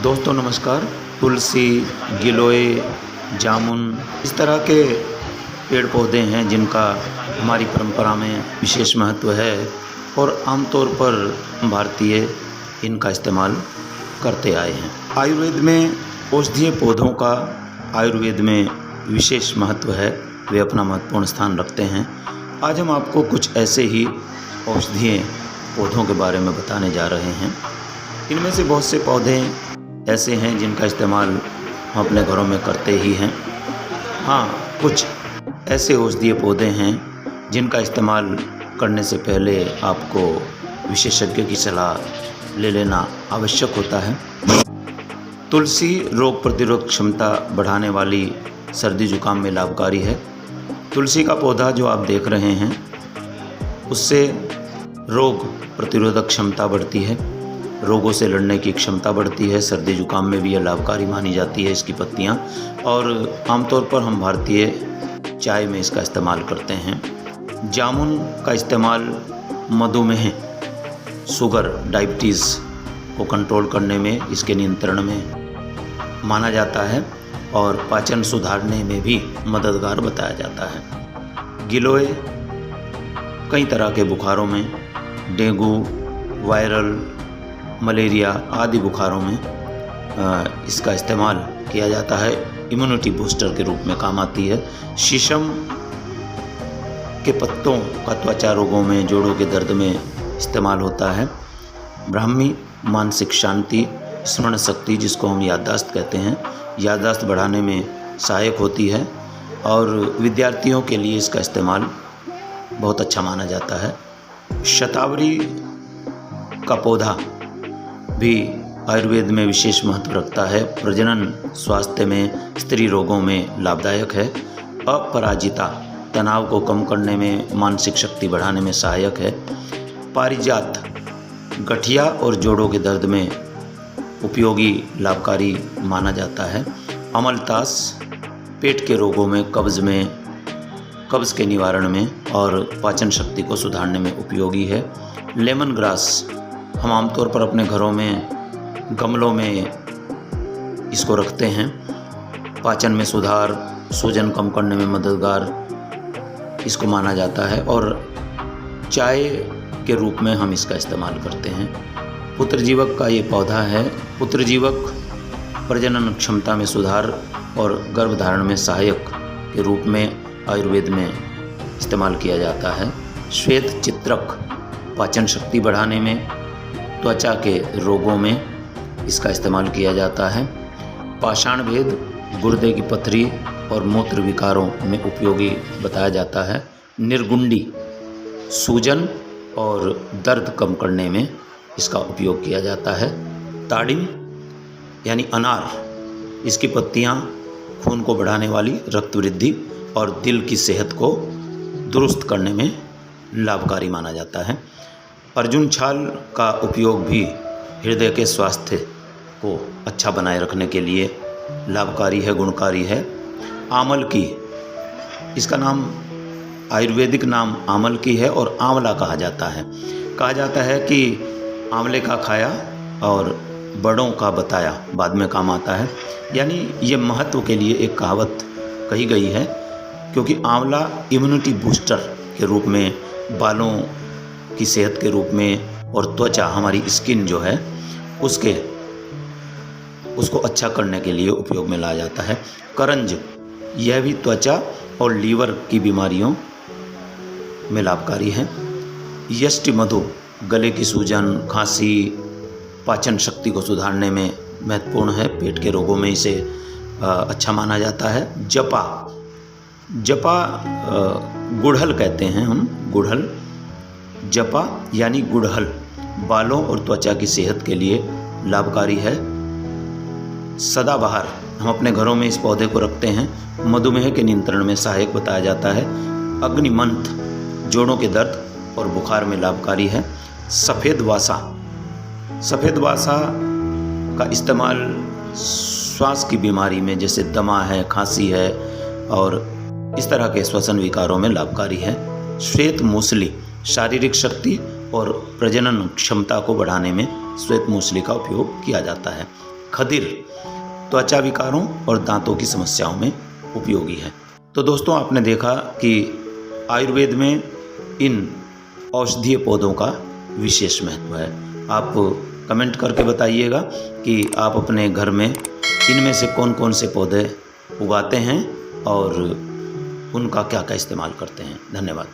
दोस्तों नमस्कार। तुलसी, गिलोय, जामुन इस तरह के पेड़ पौधे हैं जिनका हमारी परंपरा में विशेष महत्व है और आमतौर पर भारतीय इनका इस्तेमाल करते आए हैं। आयुर्वेद में औषधीय पौधों का आयुर्वेद में विशेष महत्व है, वे अपना महत्वपूर्ण स्थान रखते हैं। आज हम आपको कुछ ऐसे ही औषधीय पौधों के बारे में बताने जा रहे हैं। इनमें से बहुत से पौधे ऐसे हैं जिनका इस्तेमाल हम अपने घरों में करते ही हैं। हाँ, कुछ ऐसे औषधीय पौधे हैं जिनका इस्तेमाल करने से पहले आपको विशेषज्ञ की सलाह ले लेना आवश्यक होता है। तुलसी रोग प्रतिरोधक क्षमता बढ़ाने वाली सर्दी जुकाम में लाभकारी है। तुलसी का पौधा जो आप देख रहे हैं उससे रोग प्रतिरोधक क्षमता बढ़ती है, रोगों से लड़ने की क्षमता बढ़ती है। सर्दी जुकाम में भी यह लाभकारी मानी जाती है इसकी पत्तियां, और आमतौर पर हम भारतीय चाय में इसका इस्तेमाल करते हैं। जामुन का इस्तेमाल मधुमेह, शुगर, डायबिटीज़ को कंट्रोल करने में, इसके नियंत्रण में माना जाता है और पाचन सुधारने में भी मददगार बताया जाता है। गिलोय कई तरह के बुखारों में, डेंगू, वायरल, मलेरिया आदि बुखारों में इसका इस्तेमाल किया जाता है। इम्यूनिटी बूस्टर के रूप में काम आती है। शीशम के पत्तों का त्वचा रोगों में, जोड़ों के दर्द में इस्तेमाल होता है। ब्राह्मी मानसिक शांति, स्मरण शक्ति जिसको हम याददाश्त कहते हैं, याददाश्त बढ़ाने में सहायक होती है और विद्यार्थियों के लिए इसका इस्तेमाल बहुत अच्छा माना जाता है। शतावरी का पौधा भी आयुर्वेद में विशेष महत्व रखता है। प्रजनन स्वास्थ्य में, स्त्री रोगों में लाभदायक है। अपराजिता तनाव को कम करने में, मानसिक शक्ति बढ़ाने में सहायक है। पारिजात गठिया और जोड़ों के दर्द में उपयोगी, लाभकारी माना जाता है। अमलतास पेट के रोगों में, कब्ज़ के निवारण में और पाचन शक्ति को सुधारने में उपयोगी है। लेमन ग्रास हम आमतौर पर अपने घरों में गमलों में इसको रखते हैं। पाचन में सुधार, सूजन कम करने में मददगार इसको माना जाता है और चाय के रूप में हम इसका इस्तेमाल करते हैं। पुत्रजीवक का ये पौधा है। पुत्रजीवक प्रजनन क्षमता में सुधार और गर्भधारण में सहायक के रूप में आयुर्वेद में इस्तेमाल किया जाता है। श्वेत चित्रक पाचन शक्ति बढ़ाने में, त्वचा के रोगों में इसका इस्तेमाल किया जाता है। पाषाण भेद गुर्दे की पथरी और मूत्र विकारों में उपयोगी बताया जाता है। निर्गुंडी सूजन और दर्द कम करने में इसका उपयोग किया जाता है। ताड़िम यानी अनार, इसकी पत्तियां खून को बढ़ाने वाली, रक्त वृद्धि और दिल की सेहत को दुरुस्त करने में लाभकारी माना जाता है। अर्जुन छाल का उपयोग भी हृदय के स्वास्थ्य को अच्छा बनाए रखने के लिए लाभकारी है, गुणकारी है। आमल की, इसका नाम आयुर्वेदिक नाम आमल की है और आंवला कहा जाता है। कहा जाता है कि आंवले का खाया और बड़ों का बताया बाद में काम आता है। यानी ये महत्व के लिए एक कहावत कही गई है, क्योंकि आंवला इम्यूनिटी बूस्टर के रूप में, बालों की सेहत के रूप में और त्वचा, हमारी स्किन जो है उसको अच्छा करने के लिए उपयोग में लाया जाता है। करंज, यह भी त्वचा और लीवर की बीमारियों में लाभकारी है। यष्टि मधु गले की सूजन, खांसी, पाचन शक्ति को सुधारने में महत्वपूर्ण है। पेट के रोगों में इसे अच्छा माना जाता है। जपा गुड़हल कहते हैं हम, गुड़हल, जपा यानी गुड़हल बालों और त्वचा की सेहत के लिए लाभकारी है। सदाबहार हम अपने घरों में इस पौधे को रखते हैं। मधुमेह के नियंत्रण में सहायक बताया जाता है। अग्निमंथ जोड़ों के दर्द और बुखार में लाभकारी है। सफ़ेद वासा का इस्तेमाल श्वास की बीमारी में, जैसे दमा है, खांसी है और इस तरह के श्वसन विकारों में लाभकारी है। श्वेत मूसली शारीरिक शक्ति और प्रजनन क्षमता को बढ़ाने में श्वेत मूसली का उपयोग किया जाता है। खदिर त्वचा विकारों और दांतों की समस्याओं में उपयोगी है। तो दोस्तों, आपने देखा कि आयुर्वेद में इन औषधीय पौधों का विशेष महत्व है। आप कमेंट करके बताइएगा कि आप अपने घर में इनमें से कौन कौन से पौधे उगाते हैं और उनका क्या क्या इस्तेमाल करते हैं। धन्यवाद।